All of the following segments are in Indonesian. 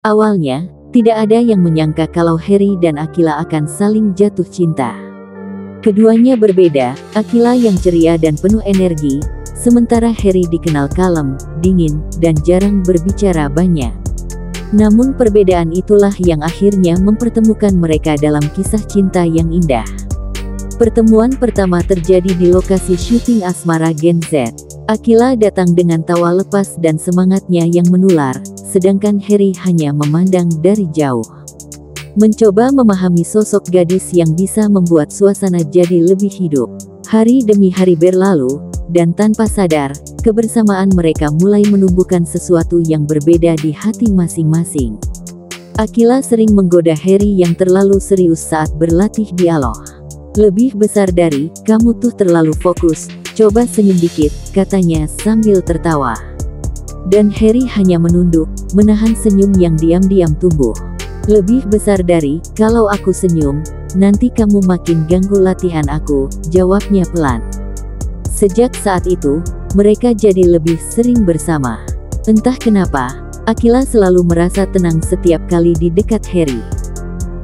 Awalnya, tidak ada yang menyangka kalau Harry dan Akila akan saling jatuh cinta. Keduanya berbeda, Akila yang ceria dan penuh energi, sementara Harry dikenal kalem, dingin, dan jarang berbicara banyak. Namun perbedaan itulah yang akhirnya mempertemukan mereka dalam kisah cinta yang indah. Pertemuan pertama terjadi di lokasi syuting Asmara Gen Z. Akila datang dengan tawa lepas dan semangatnya yang menular, sedangkan Harry hanya memandang dari jauh. Mencoba memahami sosok gadis yang bisa membuat suasana jadi lebih hidup. Hari demi hari berlalu, dan tanpa sadar, kebersamaan mereka mulai menumbuhkan sesuatu yang berbeda di hati masing-masing. Akila sering menggoda Harry yang terlalu serius saat berlatih dialog. "Lebih besar dari, kamu tuh terlalu fokus, coba senyum dikit," katanya sambil tertawa. Dan Harry hanya menunduk, menahan senyum yang diam-diam tumbuh. "Lebih besar dari, kalau aku senyum, nanti kamu makin ganggu latihan aku," jawabnya pelan. Sejak saat itu, mereka jadi lebih sering bersama. Entah kenapa, Akila selalu merasa tenang setiap kali di dekat Harry.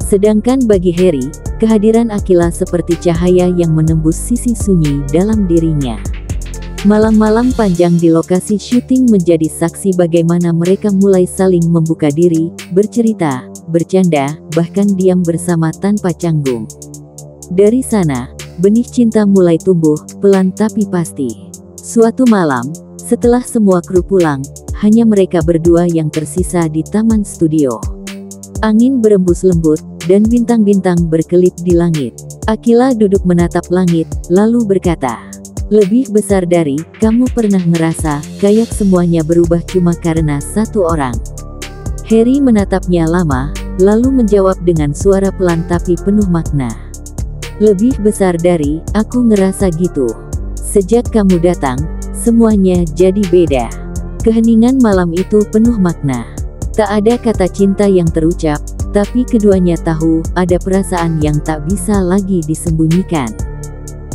Sedangkan bagi Harry, kehadiran Akila seperti cahaya yang menembus sisi sunyi dalam dirinya. Malam-malam panjang di lokasi syuting menjadi saksi bagaimana mereka mulai saling membuka diri, bercerita, bercanda, bahkan diam bersama tanpa canggung. Dari sana, benih cinta mulai tumbuh, pelan tapi pasti. Suatu malam, setelah semua kru pulang, hanya mereka berdua yang tersisa di taman studio. Angin berembus lembut, dan bintang-bintang berkelip di langit. Akila duduk menatap langit, lalu berkata, "Lebih besar dari, kamu pernah ngerasa, kayak semuanya berubah cuma karena satu orang?" Harry menatapnya lama, lalu menjawab dengan suara pelan tapi penuh makna. "Lebih besar dari, aku ngerasa gitu. Sejak kamu datang, semuanya jadi beda." Keheningan malam itu penuh makna. Tak ada kata cinta yang terucap, tapi keduanya tahu, ada perasaan yang tak bisa lagi disembunyikan.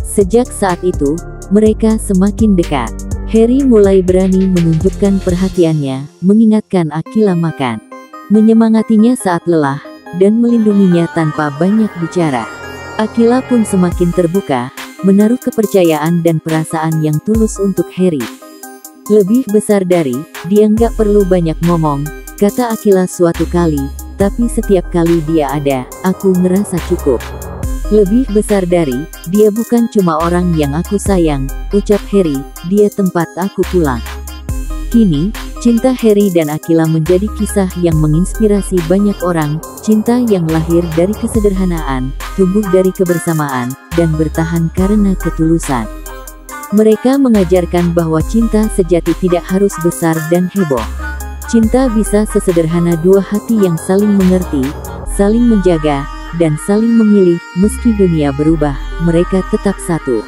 Sejak saat itu, mereka semakin dekat. Harry mulai berani menunjukkan perhatiannya, mengingatkan Akila makan, menyemangatinya saat lelah, dan melindunginya tanpa banyak bicara. Akila pun semakin terbuka, menaruh kepercayaan dan perasaan yang tulus untuk Harry. "Lebih besar dari, dia nggak perlu banyak ngomong," kata Akila suatu kali, "tapi setiap kali dia ada, aku ngerasa cukup. Lebih besar dari, dia bukan cuma orang yang aku sayang," ucap Harry, "dia tempat aku pulang." Kini, cinta Harry dan Akila menjadi kisah yang menginspirasi banyak orang, cinta yang lahir dari kesederhanaan, tumbuh dari kebersamaan, dan bertahan karena ketulusan. Mereka mengajarkan bahwa cinta sejati tidak harus besar dan heboh. Cinta bisa sesederhana dua hati yang saling mengerti, saling menjaga, dan saling memilih. Meski dunia berubah, mereka tetap satu.